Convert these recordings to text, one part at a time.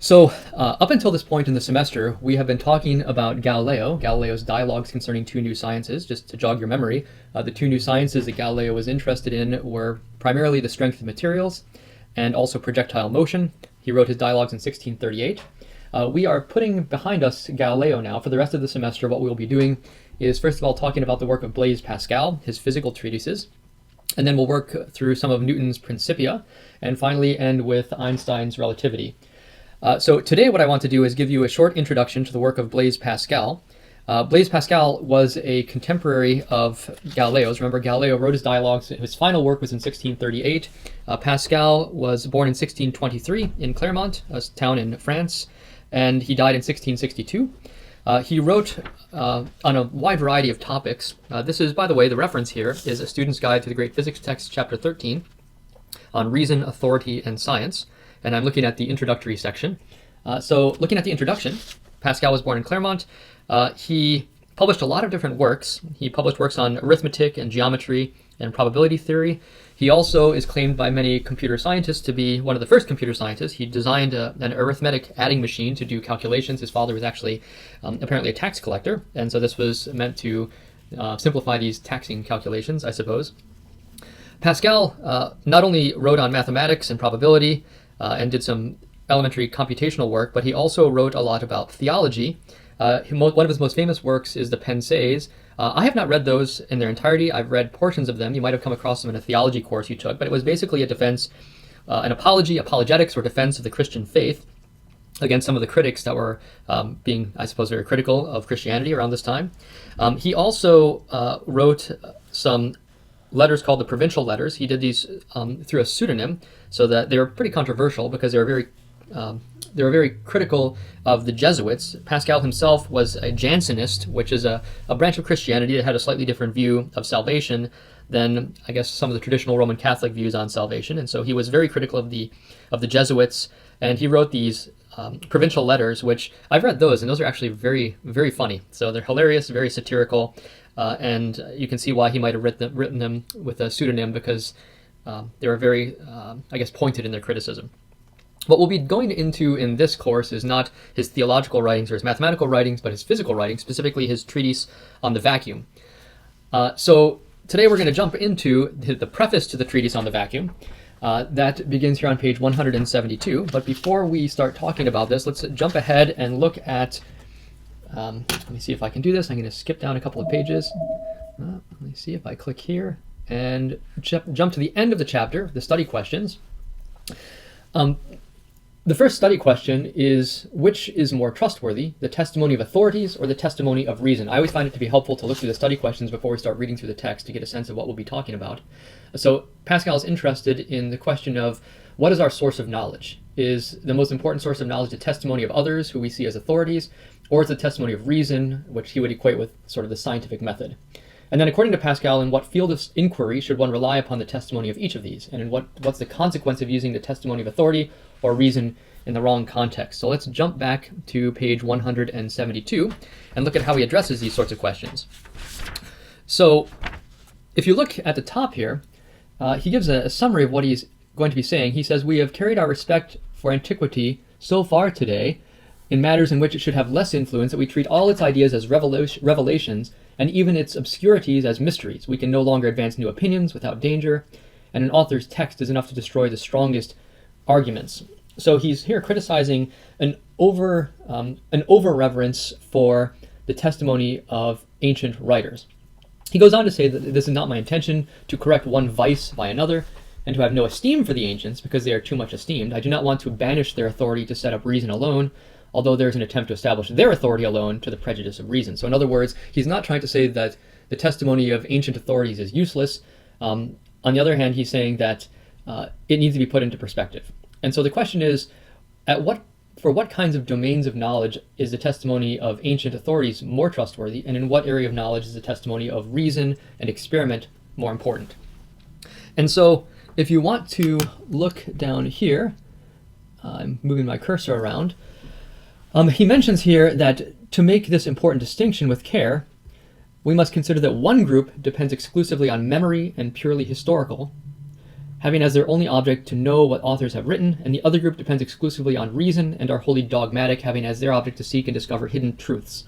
So up until this point in the semester, we have been talking about Galileo's dialogues concerning two new sciences. Just to jog your memory, the two new sciences that Galileo was interested in were primarily the strength of materials and also projectile motion. He wrote his dialogues in 1638. We are putting behind us Galileo now. For the rest of the semester, what we will be doing is first of all talking about the work of Blaise Pascal, his physical treatises, and then we'll work through some of Newton's Principia, and finally end with Einstein's relativity. So today what I want to do is give you a short introduction to the work of Blaise Pascal. Blaise Pascal was a contemporary of Galileo's. Remember, Galileo wrote his dialogues. His final work was in 1638. Pascal was born in 1623 in Clermont, a town in France, and he died in 1662. He wrote on a wide variety of topics. This is, by the way, the reference here is A Student's Guide to the Great Physics Text, Chapter 13, on Reason, Authority, and Science. And I'm looking at the introductory section. So looking at the introduction, Pascal was born in Clermont. He published a lot of different works. He published works on arithmetic and geometry and probability theory. He also is claimed by many computer scientists to be one of the first computer scientists. He designed an arithmetic adding machine to do calculations. His father was actually apparently a tax collector, and so this was meant to simplify these taxing calculations, I suppose. Pascal not only wrote on mathematics and probability, and did some elementary computational work, but he also wrote a lot about theology. One of his most famous works is the Pensées. I have not read those in their entirety. I've read portions of them. You might have come across them in a theology course you took, but it was basically a defense, an apologetics or defense of the Christian faith against some of the critics that were being, I suppose, very critical of Christianity around this time. He also wrote some letters called the Provincial Letters. He did these through a pseudonym, so that they were pretty controversial because they were very critical of the Jesuits. Pascal himself was a Jansenist, which is a branch of Christianity that had a slightly different view of salvation than, I guess, some of the traditional Roman Catholic views on salvation. And so he was very critical of the Jesuits, and he wrote these Provincial Letters, which I've read those, and those are actually very, very funny. So they're hilarious, very satirical, and you can see why he might have written them with a pseudonym, because they were very, I guess, pointed in their criticism. What we'll be going into in this course is not his theological writings or his mathematical writings, but his physical writings, specifically his treatise on the vacuum. So today we're going to jump into the preface to the treatise on the vacuum. That begins here on page 172. But before we start talking about this, let's jump ahead and look at, let me see if I can do this. I'm going to skip down a couple of pages. Let me see if I click here and jump to the end of the chapter, the study questions. The first study question is, which is more trustworthy, the testimony of authorities or the testimony of reason? I always find it to be helpful to look through the study questions before we start reading through the text to get a sense of what we'll be talking about. So Pascal is interested in the question of, what is our source of knowledge? Is the most important source of knowledge the testimony of others, who we see as authorities, or is the testimony of reason, which he would equate with sort of the scientific method? And then according to Pascal, in what field of inquiry should one rely upon the testimony of each of these? And in what's the consequence of using the testimony of authority or reason in the wrong context? So let's jump back to page 172 and look at how he addresses these sorts of questions. So if you look at the top here, he gives a summary of what he's going to be saying. He says, "We have carried our respect for antiquity so far today in matters in which it should have less influence that we treat all its ideas as revelations and even its obscurities as mysteries. We can no longer advance new opinions without danger, and an author's text is enough to destroy the strongest arguments." So he's here criticizing an over-reverence for the testimony of ancient writers. He goes on to say that this is not my intention to correct one vice by another, and to have no esteem for the ancients because they are too much esteemed. I do not want to banish their authority to set up reason alone, although there is an attempt to establish their authority alone to the prejudice of reason. So in other words, he's not trying to say that the testimony of ancient authorities is useless. On the other hand, he's saying that it needs to be put into perspective. And so the question is, for what kinds of domains of knowledge is the testimony of ancient authorities more trustworthy, and in what area of knowledge is the testimony of reason and experiment more important? And so if you want to look down here, I'm moving my cursor around, he mentions here that to make this important distinction with care, we must consider that one group depends exclusively on memory and purely historical, having as their only object to know what authors have written, and the other group depends exclusively on reason and are wholly dogmatic, having as their object to seek and discover hidden truths.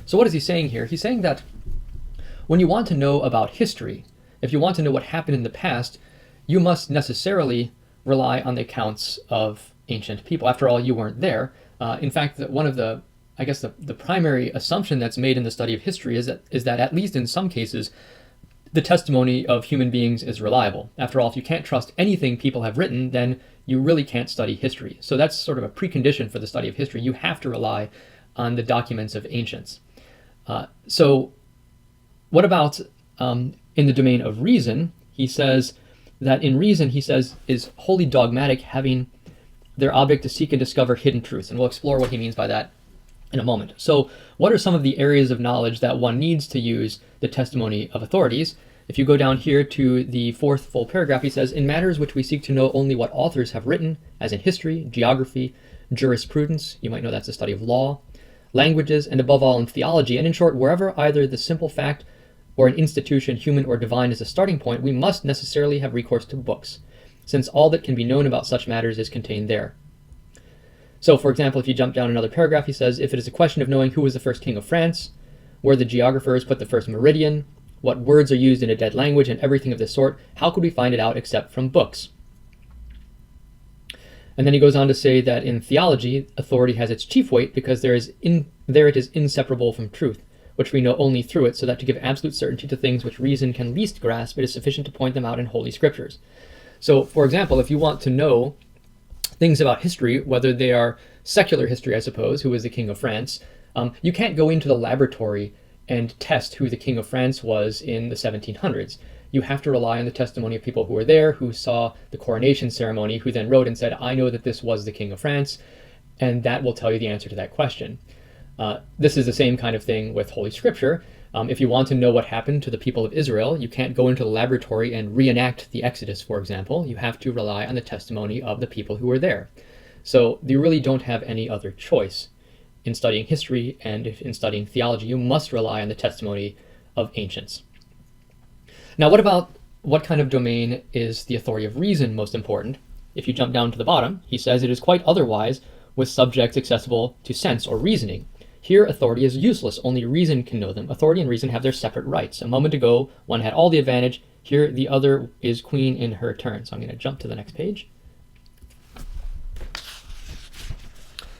So what is he saying here? He's saying that when you want to know about history, if you want to know what happened in the past, you must necessarily rely on the accounts of ancient people. After all, you weren't there. In fact, one of the primary assumption that's made in the study of history is that at least in some cases, the testimony of human beings is reliable. After all, if you can't trust anything people have written, then you really can't study history. So that's sort of a precondition for the study of history. You have to rely on the documents of ancients. So what about in the domain of reason? He says that in reason, he says, is wholly dogmatic, having their object to seek and discover hidden truths. And we'll explore what he means by that in a moment. So what are some of the areas of knowledge that one needs to use the testimony of authorities? If you go down here to the fourth full paragraph, he says, in matters which we seek to know only what authors have written, as in history, geography, jurisprudence, you might know that's the study of law, languages, and above all in theology, and in short, wherever either the simple fact or an institution, human or divine, is a starting point, we must necessarily have recourse to books, since all that can be known about such matters is contained there. So, for example, if you jump down another paragraph, he says, if it is a question of knowing who was the first king of France, where the geographers put the first meridian, what words are used in a dead language, and everything of this sort, how could we find it out except from books? And then he goes on to say that in theology, authority has its chief weight because there it is inseparable from truth, which we know only through it, so that to give absolute certainty to things which reason can least grasp, it is sufficient to point them out in holy scriptures. So, for example, if you want to know things about history, whether they are secular history, I suppose, who was the king of France, you can't go into the laboratory and test who the king of France was in the 1700s. You have to rely on the testimony of people who were there, who saw the coronation ceremony, who then wrote and said, I know that this was the king of France, and that will tell you the answer to that question. This is the same kind of thing with Holy Scripture. If you want to know what happened to the people of Israel, you can't go into the laboratory and reenact the Exodus, for example. You have to rely on the testimony of the people who were there. So you really don't have any other choice. In studying history and in studying theology, you must rely on the testimony of ancients. Now, what kind of domain is the authority of reason most important? If you jump down to the bottom, he says it is quite otherwise with subjects accessible to sense or reasoning. Here, authority is useless. Only reason can know them. Authority and reason have their separate rights. A moment ago, one had all the advantage. Here, the other is queen in her turn. So I'm going to jump to the next page.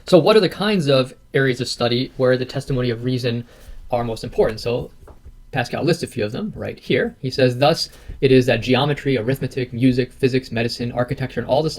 So what are the kinds of areas of study where the testimony of reason are most important? So Pascal lists a few of them right here. He says, thus, it is that geometry, arithmetic, music, physics, medicine, architecture, and all the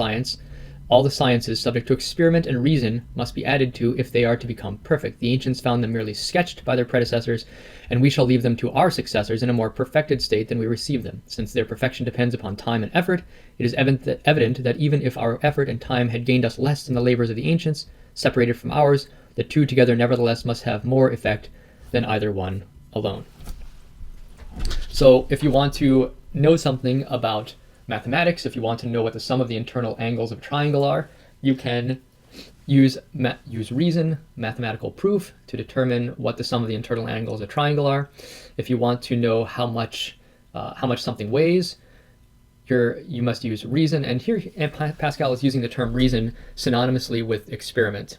sciences subject to experiment and reason must be added to if they are to become perfect. The ancients found them merely sketched by their predecessors, and we shall leave them to our successors in a more perfected state than we received them. Since their perfection depends upon time and effort, it is evident that even if our effort and time had gained us less than the labors of the ancients, separated from ours, the two together nevertheless must have more effect than either one alone. So if you want to know something about mathematics, if you want to know what the sum of the internal angles of a triangle are, you can use reason, mathematical proof, to determine what the sum of the internal angles of a triangle are. If you want to know how much something weighs, you must use reason. And here Pascal is using the term reason synonymously with experiment.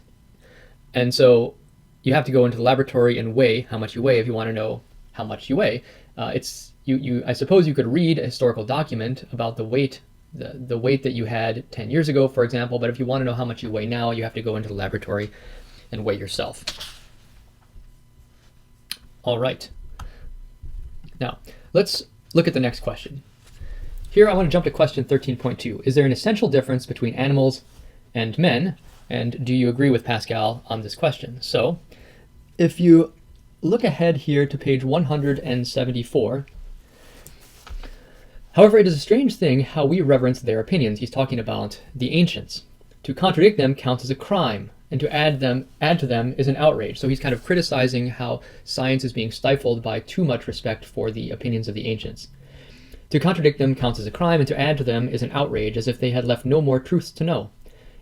And so you have to go into the laboratory and weigh how much you weigh if you want to know how much you weigh. I suppose you could read a historical document about the weight that you had 10 years ago, for example, but if you want to know how much you weigh now, you have to go into the laboratory and weigh yourself. All right. Now, let's look at the next question. Here I want to jump to question 13.2. Is there an essential difference between animals and men? And do you agree with Pascal on this question? So, if you look ahead here to page 174, however, it is a strange thing how we reverence their opinions. He's talking about the ancients. To contradict them counts as a crime, and to add to them is an outrage. So he's kind of criticizing how science is being stifled by too much respect for the opinions of the ancients. To contradict them counts as a crime, and to add to them is an outrage, as if they had left no more truths to know.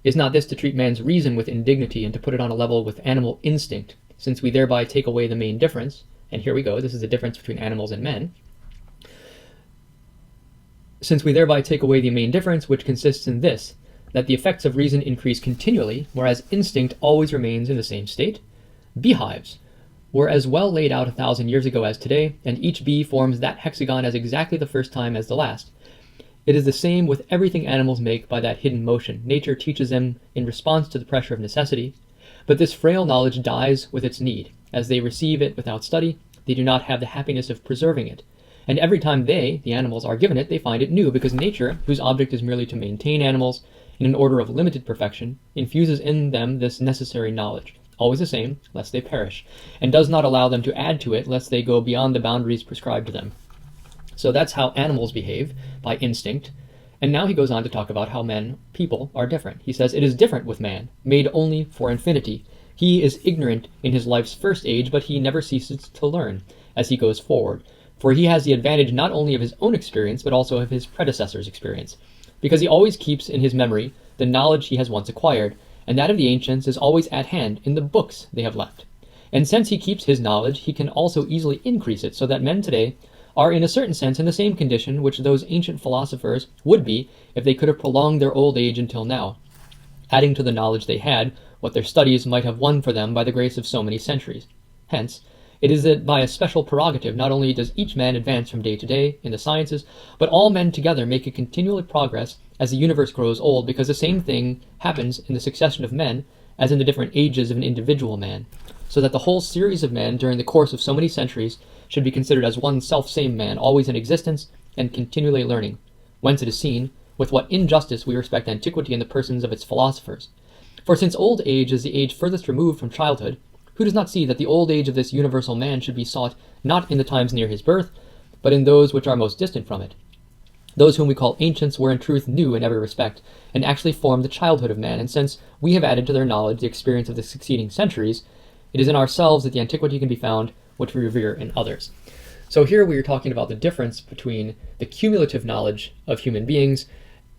Is not this to treat man's reason with indignity and to put it on a level with animal instinct, since we thereby take away the main difference? And here we go, this is the difference between animals and men. since we thereby take away the main difference, which consists in this, that the effects of reason increase continually, whereas instinct always remains in the same state. Beehives were as well laid out 1,000 years ago as today, and each bee forms that hexagon as exactly the first time as the last. It is the same with everything animals make by that hidden motion. Nature teaches them in response to the pressure of necessity, but this frail knowledge dies with its need. As they receive it without study, they do not have the happiness of preserving it. And every time they, the animals, are given it, they find it new, because nature, whose object is merely to maintain animals in an order of limited perfection, infuses in them this necessary knowledge, always the same, lest they perish, and does not allow them to add to it, lest they go beyond the boundaries prescribed to them. So that's how animals behave, by instinct. And now he goes on to talk about how people, are different. He says, "It is different with man, made only for infinity. He is ignorant in his life's first age, but he never ceases to learn as he goes forward. For he has the advantage not only of his own experience, but also of his predecessors' experience, because he always keeps in his memory the knowledge he has once acquired, and that of the ancients is always at hand in the books they have left. And since he keeps his knowledge, he can also easily increase it, so that men today are in a certain sense in the same condition which those ancient philosophers would be if they could have prolonged their old age until now, adding to the knowledge they had what their studies might have won for them by the grace of so many centuries. Hence, it is that by a special prerogative not only does each man advance from day to day in the sciences, but all men together make a continual progress as the universe grows old, because the same thing happens in the succession of men as in the different ages of an individual man, so that the whole series of men during the course of so many centuries should be considered as one self-same man, always in existence and continually learning, whence it is seen with what injustice we respect antiquity in the persons of its philosophers. For since old age is the age furthest removed from childhood, who does not see that the old age of this universal man should be sought not in the times near his birth, but in those which are most distant from it? Those whom we call ancients were in truth new in every respect, and actually formed the childhood of man, and since we have added to their knowledge the experience of the succeeding centuries, it is in ourselves that the antiquity can be found which we revere in others." So here we are talking about the difference between the cumulative knowledge of human beings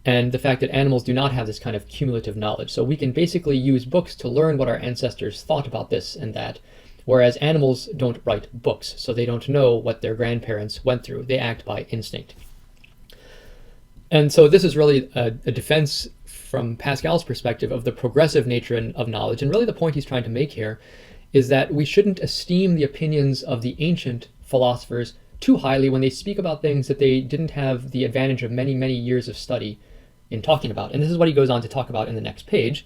and the fact that animals do not have this kind of cumulative knowledge. So we can basically use books to learn what our ancestors thought about this and that, whereas animals don't write books, so they don't know what their grandparents went through. They act by instinct. And so this is really a defense from Pascal's perspective of the progressive nature of knowledge, and really the point he's trying to make here is that we shouldn't esteem the opinions of the ancient philosophers too highly when they speak about things that they didn't have the advantage of many, many years of study in talking about. And this is what he goes on to talk about in the next page.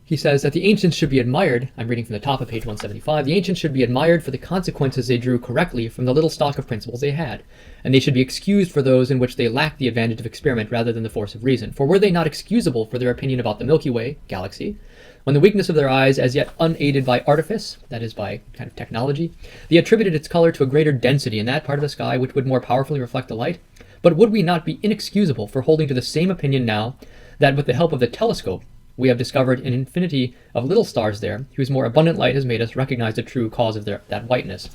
He says that the ancients should be admired, I'm reading from the top of page 175, the ancients should be admired for the consequences they drew correctly from the little stock of principles they had, and they should be excused for those in which they lacked the advantage of experiment rather than the force of reason. For were they not excusable for their opinion about the Milky Way galaxy, when the weakness of their eyes, as yet unaided by artifice, that is by kind of technology, they attributed its color to a greater density in that part of the sky which would more powerfully reflect the light? But would we not be inexcusable for holding to the same opinion now that with the help of the telescope we have discovered an infinity of little stars there, whose more abundant light has made us recognize the true cause of that whiteness?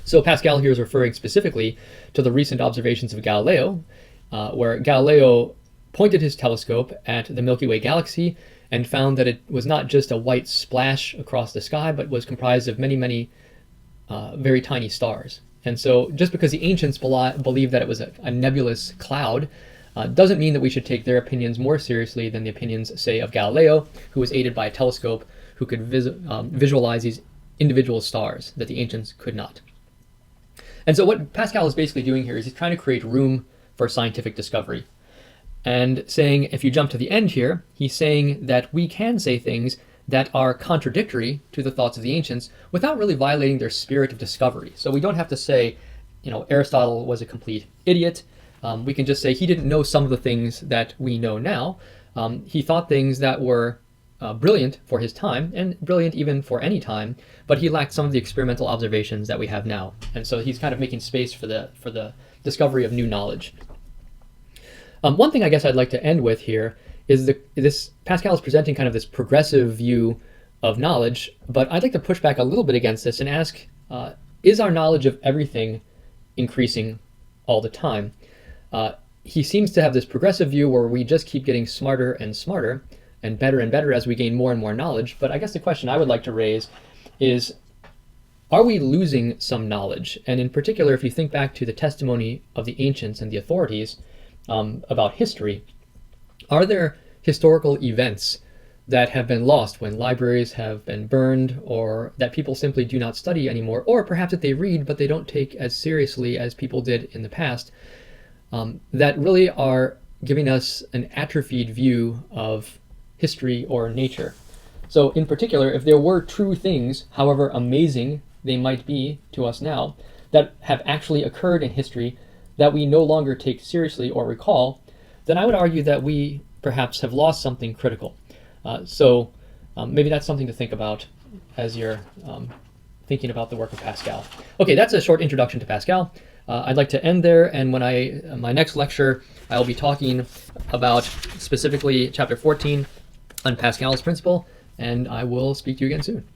So Pascal here is referring specifically to the recent observations of Galileo, where Galileo pointed his telescope at the Milky Way galaxy and found that it was not just a white splash across the sky, but was comprised of many, many very tiny stars. And so just because the ancients believed that it was a nebulous cloud, doesn't mean that we should take their opinions more seriously than the opinions, say, of Galileo, who was aided by a telescope, who could visualize these individual stars that the ancients could not. And so what Pascal is basically doing here is he's trying to create room for scientific discovery. And saying, if you jump to the end here, he's saying that we can say things that are contradictory to the thoughts of the ancients without really violating their spirit of discovery. So we don't have to say, Aristotle was a complete idiot. We can just say he didn't know some of the things that we know now. He thought things that were brilliant for his time, and brilliant even for any time, but he lacked some of the experimental observations that we have now. And so he's kind of making space for the discovery of new knowledge. One thing I guess I'd like to end with here is this Pascal is presenting kind of this progressive view of knowledge, but I'd like to push back a little bit against this and ask, is our knowledge of everything increasing all the time? He seems to have this progressive view where we just keep getting smarter and smarter and better as we gain more and more knowledge. But I guess the question I would like to raise is, are we losing some knowledge? And in particular, if you think back to the testimony of the ancients and the authorities about history, are there historical events that have been lost when libraries have been burned, or that people simply do not study anymore, or perhaps that they read but they don't take as seriously as people did in the past, that really are giving us an atrophied view of history or nature? So in particular, if there were true things, however amazing they might be to us now, that have actually occurred in history that we no longer take seriously or recall, then I would argue that we perhaps have lost something critical. So maybe that's something to think about as you're thinking about the work of Pascal. Okay, that's a short introduction to Pascal. I'd like to end there, and when my next lecture, I'll be talking about specifically chapter 14 on Pascal's principle, and I will speak to you again soon.